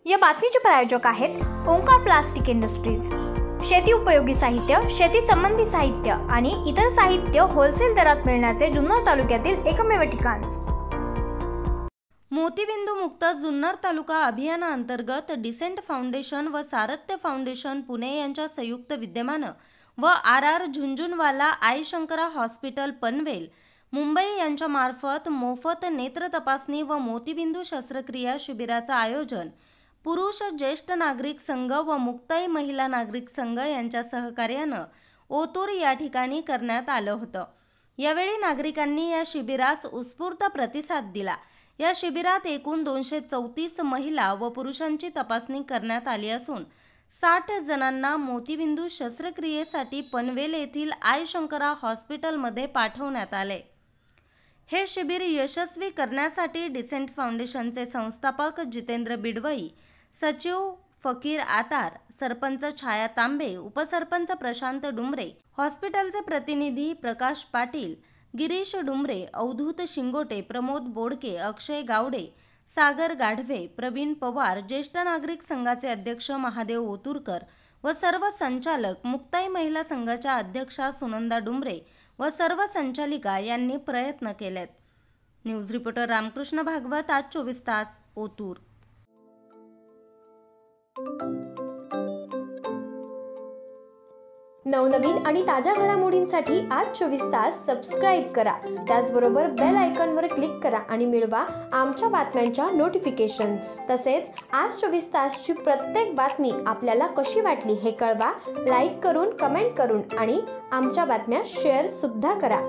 या बातमीचे प्रायोजक आहेत ओंकार प्लास्टिक इंडस्ट्रीज। शेती उपयोगी साहित्य, शेती संबंधी साहित्य आणि इतर साहित्य होलसेल दरात मिळण्याचे जुन्नर तालुक्यातील एकमेव ठिकाण। मोतीबिंदू मुक्त जुन्नर तालुका अभियानाअंतर्गत डिसेंट फाउंडेशन व सारथ्य फाउंडेशन पुणे यांच्या संयुक्त विद्यमाने व RR झुंझुनवाला आई शंकरा हॉस्पिटल पनवेल मुंबई यांच्या मार्फत मोफत नेत्र तपासणी व मोतीबिंदू शस्त्रक्रिया शिबिराचे आयोजन पुरुष ज्येष्ठ नागरिक संघ व मुक्ताई महिला नागरिक संघ यांच्या सहकार्याने ओतूर या ठिकाणी करण्यात आलं होतं। यावेळी नागरिकांनी या शिबिरास उत्स्फूर्त प्रतिसाद दिला। या शिबिरात एकूण 234 महिला व पुरुषांची तपासणी करण्यात आली असून 60 जणांना मोतीबिंदू शस्त्रक्रियेसाठी पनवेल येथील आई शंकरा हॉस्पिटलमध्ये पाठवण्यात आले। हे शिबिर यशस्वी करण्यासाठी डिसेंट फाउंडेशनचे संस्थापक जितेंद्र बिडवई, सचिव फकीर आतार, सरपंच छाया तांबे, उपसरपंच प्रशांत डुमरे, हॉस्पिटलचे प्रतिनिधी प्रकाश पाटील, गिरीश डुमरे, अवधूत शिंगोटे, प्रमोद बोडके, अक्षय गावडे, सागर गाढवे, प्रवीण पवार, ज्येष्ठ नागरिक संघाचे अध्यक्ष महादेव ओतूरकर व सर्व संचालक, मुक्ताई महिला संघाच्या अध्यक्षा सुनंदा डुमरे व सर्व संचालिका यांनी प्रयत्न केलेत। न्यूज रिपोर्टर रामकृष्ण भागवत, आज 24 तास, ओतूर। नवनवीन आणि ताज्या घडामोडींसाठी आज 24 तास सबस्क्राइब करा। त्याचबरोबर बेल आयकॉनवर क्लिक करा आणि मिळवा आमच्या बातम्यांच्या नोटिफिकेशन्स। तसेच आज 24 तासची प्रत्येक बातमी आपल्याला कशी वाटली हे कळवा, लाईक करून, कमेंट करून आणि आमच्या बातम्या शेअर सुद्धा करा।